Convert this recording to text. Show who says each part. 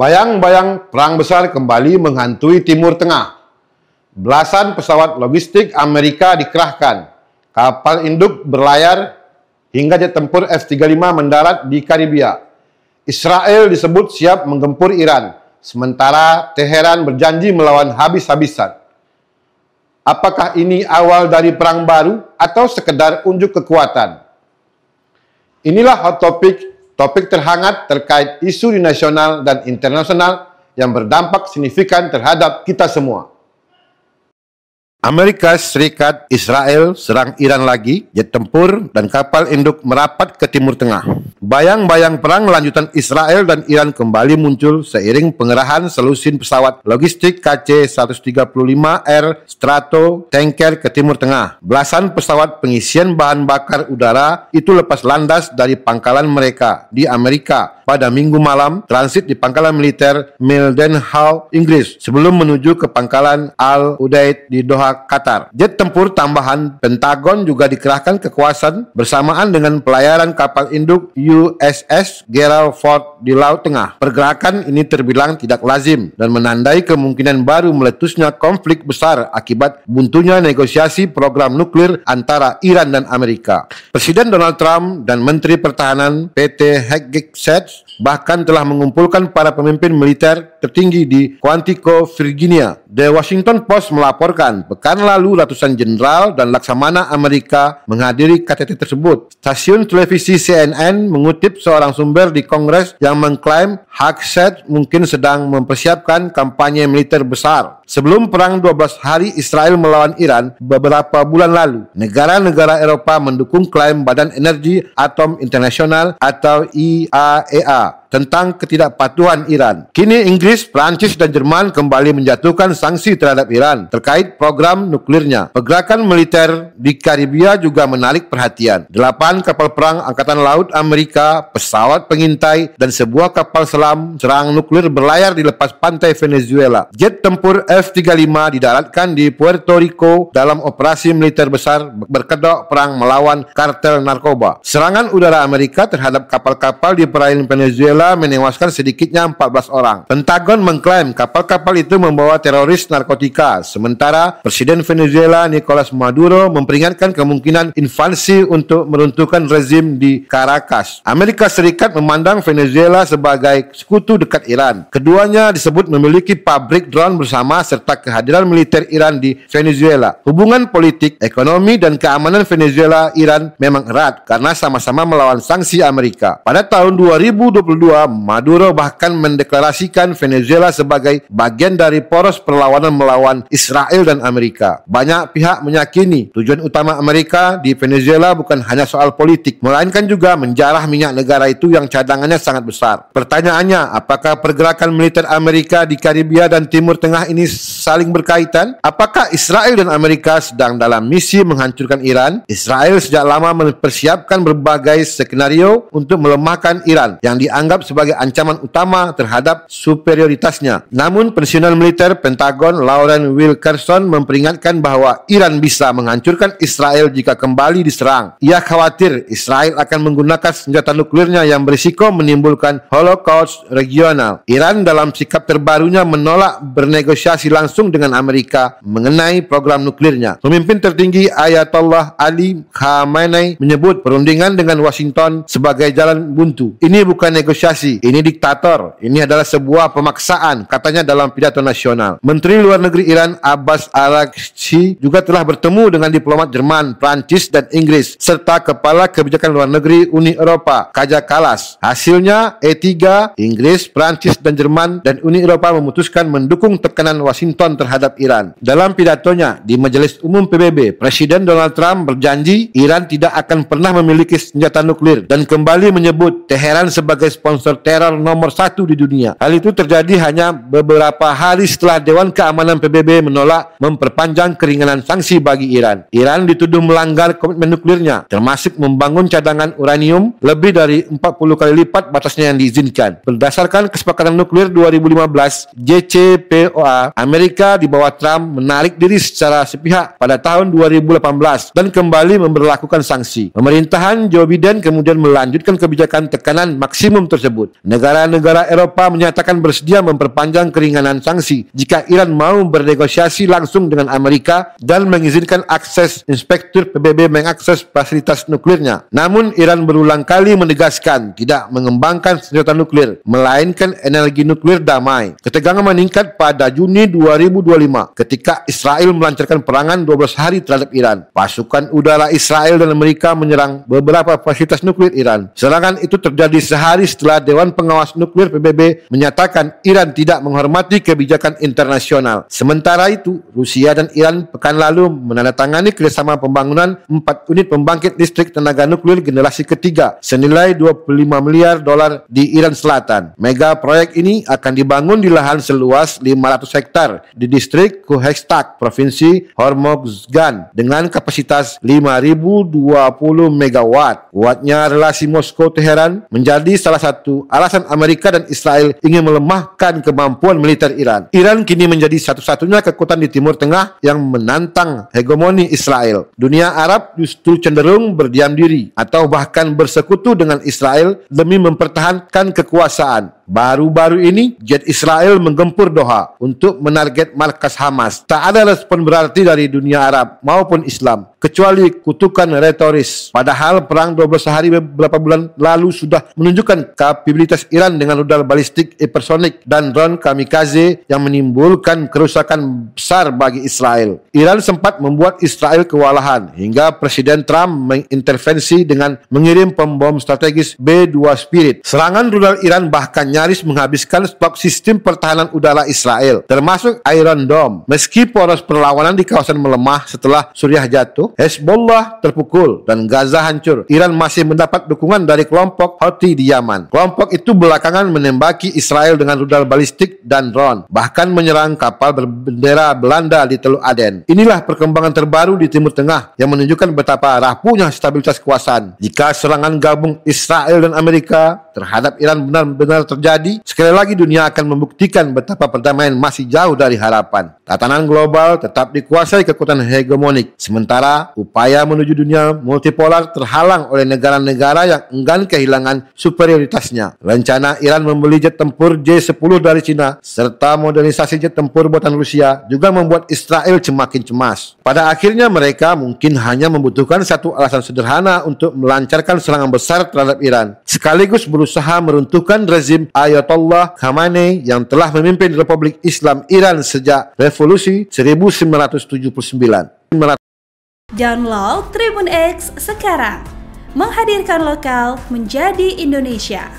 Speaker 1: Bayang-bayang perang besar kembali menghantui Timur Tengah. Belasan pesawat logistik Amerika dikerahkan. Kapal induk berlayar hingga jet tempur F-35 mendarat di Karibia. Israel disebut siap menggempur Iran, sementara Teheran berjanji melawan habis-habisan. Apakah ini awal dari perang baru atau sekedar unjuk kekuatan? Inilah hot topic terhangat terkait isu di nasional dan internasional yang berdampak signifikan terhadap kita semua. Amerika Serikat, Israel serang Iran lagi, jet tempur dan kapal induk merapat ke Timur Tengah. Bayang-bayang perang lanjutan Israel dan Iran kembali muncul seiring pengerahan selusin pesawat logistik KC-135R Strato tanker ke Timur Tengah. Belasan pesawat pengisian bahan bakar udara itu lepas landas dari pangkalan mereka di Amerika pada Minggu malam, transit di pangkalan militer Mildenhall, Inggris, sebelum menuju ke pangkalan Al Udeid di Doha, Qatar. Jet tempur tambahan Pentagon juga dikerahkan ke kawasan bersamaan dengan pelayaran kapal induk USS Gerald Ford di Laut Tengah. Pergerakan ini terbilang tidak lazim dan menandai kemungkinan baru meletusnya konflik besar akibat buntunya negosiasi program nuklir antara Iran dan Amerika. Presiden Donald Trump dan Menteri Pertahanan PT Hegseth bahkan telah mengumpulkan para pemimpin militer tertinggi di Quantico, Virginia. The Washington Post melaporkan pekan lalu ratusan jenderal dan laksamana Amerika menghadiri KTT tersebut. Stasiun televisi CNN mengutip seorang sumber di Kongres yang mengklaim Hegseth mungkin sedang mempersiapkan kampanye militer besar. Sebelum perang 12 hari Israel melawan Iran beberapa bulan lalu, negara-negara Eropa mendukung klaim Badan Energi Atom Internasional atau IAEA tentang ketidakpatuhan Iran. Kini Inggris, Prancis, dan Jerman kembali menjatuhkan sanksi terhadap Iran terkait program nuklirnya. Pergerakan militer di Karibia juga menarik perhatian. 8 kapal perang Angkatan Laut Amerika, pesawat pengintai, dan sebuah kapal selam serang nuklir berlayar di lepas pantai Venezuela. Jet tempur F-35 didaratkan di Puerto Rico dalam operasi militer besar berkedok perang melawan kartel narkoba. Serangan udara Amerika terhadap kapal-kapal di perairan Venezuela menewaskan sedikitnya 14 orang. Pentagon mengklaim kapal-kapal itu membawa teroris narkotika, sementara Presiden Venezuela Nicolas Maduro memperingatkan kemungkinan invasi untuk meruntuhkan rezim di Caracas. Amerika Serikat memandang Venezuela sebagai sekutu dekat Iran. Keduanya disebut memiliki pabrik drone bersama serta kehadiran militer Iran di Venezuela. Hubungan politik, ekonomi, dan keamanan Venezuela-Iran memang erat karena sama-sama melawan sanksi Amerika. Pada tahun 2022, Maduro bahkan mendeklarasikan Venezuela sebagai bagian dari poros perlawanan melawan Israel dan Amerika. Banyak pihak meyakini tujuan utama Amerika di Venezuela bukan hanya soal politik, melainkan juga menjarah minyak negara itu yang cadangannya sangat besar. Pertanyaannya, apakah pergerakan militer Amerika di Karibia dan Timur Tengah ini saling berkaitan? Apakah Israel dan Amerika sedang dalam misi menghancurkan Iran? Israel sejak lama mempersiapkan berbagai skenario untuk melemahkan Iran yang dianggap sebagai ancaman utama terhadap superioritasnya. Namun, pensiunan militer Pentagon Lawrence Wilkerson memperingatkan bahwa Iran bisa menghancurkan Israel jika kembali diserang. Ia khawatir Israel akan menggunakan senjata nuklirnya yang berisiko menimbulkan Holocaust regional. Iran dalam sikap terbarunya menolak bernegosiasi langsung dengan Amerika mengenai program nuklirnya. Pemimpin tertinggi Ayatollah Ali Khamenei menyebut perundingan dengan Washington sebagai jalan buntu. Ini bukan negosiasi, ini diktator. Ini adalah sebuah pemaksaan, katanya dalam pidato nasional. Menteri Luar Negeri Iran Abbas Araghchi juga telah bertemu dengan diplomat Jerman, Prancis, dan Inggris serta Kepala Kebijakan Luar Negeri Uni Eropa Kaja Kallas. Hasilnya E3, Inggris, Prancis, dan Jerman dan Uni Eropa memutuskan mendukung tekanan Washington terhadap Iran. Dalam pidatonya di Majelis Umum PBB, Presiden Donald Trump berjanji Iran tidak akan pernah memiliki senjata nuklir dan kembali menyebut Teheran sebagai sponsor teror nomor 1 di dunia. Hal itu terjadi hanya beberapa hari setelah Dewan Keamanan PBB menolak memperpanjang keringanan sanksi bagi Iran. Iran dituduh melanggar komitmen nuklirnya, termasuk membangun cadangan uranium lebih dari 40 kali lipat batasnya yang diizinkan. Berdasarkan kesepakatan nuklir 2015 JCPOA, Amerika di bawah Trump menarik diri secara sepihak pada tahun 2018 dan kembali memberlakukan sanksi. Pemerintahan Joe Biden kemudian melanjutkan kebijakan tekanan maksimum tersebut tersebut. Negara-negara Eropa menyatakan bersedia memperpanjang keringanan sanksi jika Iran mau bernegosiasi langsung dengan Amerika dan mengizinkan akses inspektur PBB mengakses fasilitas nuklirnya. Namun Iran berulang kali menegaskan tidak mengembangkan senjata nuklir, melainkan energi nuklir damai. Ketegangan meningkat pada Juni 2025 ketika Israel melancarkan perangan 12 hari terhadap Iran. Pasukan udara Israel dan Amerika menyerang beberapa fasilitas nuklir Iran. Serangan itu terjadi sehari setelah Dewan Pengawas Nuklir PBB menyatakan Iran tidak menghormati kebijakan internasional. Sementara itu, Rusia dan Iran pekan lalu menandatangani kerjasama pembangunan 4 unit pembangkit listrik tenaga nuklir generasi ketiga senilai $25 miliar di Iran Selatan. Mega proyek ini akan dibangun di lahan seluas 500 hektar di distrik Khuzestan, Provinsi Hormozgan dengan kapasitas 5.020 megawatt. Kuatnya relasi Moskow-Teheran menjadi salah satu alasan Amerika dan Israel ingin melemahkan kemampuan militer Iran. Iran kini menjadi satu-satunya kekuatan di Timur Tengah yang menantang hegemoni Israel. Dunia Arab justru cenderung berdiam diri atau bahkan bersekutu dengan Israel demi mempertahankan kekuasaan. Baru-baru ini, jet Israel menggempur Doha untuk menarget markas Hamas. Tak ada respon berarti dari dunia Arab maupun Islam, kecuali kutukan retoris. Padahal perang 12 hari beberapa bulan lalu sudah menunjukkan kapabilitas Iran dengan rudal balistik hipersonik dan drone kamikaze yang menimbulkan kerusakan besar bagi Israel. Iran sempat membuat Israel kewalahan hingga Presiden Trump mengintervensi dengan mengirim pembom strategis B-2 Spirit. Serangan rudal Iran bahkan nyaris menghabiskan stok sistem pertahanan udara Israel, termasuk Iron Dome. Meski poros perlawanan di kawasan melemah setelah Suriah jatuh, Hezbollah terpukul dan Gaza hancur, Iran masih mendapat dukungan dari kelompok Houthi di Yaman. Kelompok itu belakangan menembaki Israel dengan rudal balistik dan drone, bahkan menyerang kapal berbendera Belanda di Teluk Aden. Inilah perkembangan terbaru di Timur Tengah yang menunjukkan betapa rapuhnya stabilitas kekuasaan. Jika serangan gabung Israel dan Amerika terhadap Iran benar-benar terjadi, sekali lagi dunia akan membuktikan betapa perdamaian masih jauh dari harapan. Tatanan global tetap dikuasai kekuatan hegemonik, sementara upaya menuju dunia multipolar terhalang oleh negara-negara yang enggan kehilangan superioritasnya. Rencana Iran membeli jet tempur J-10 dari China serta modernisasi jet tempur buatan Rusia juga membuat Israel semakin cemas. Pada akhirnya mereka mungkin hanya membutuhkan satu alasan sederhana untuk melancarkan serangan besar terhadap Iran, sekaligus berusaha meruntuhkan rezim Ayatollah Khamenei yang telah memimpin Republik Islam Iran sejak Revolusi 1979.
Speaker 2: Download Tribun X sekarang, menghadirkan lokal menjadi Indonesia.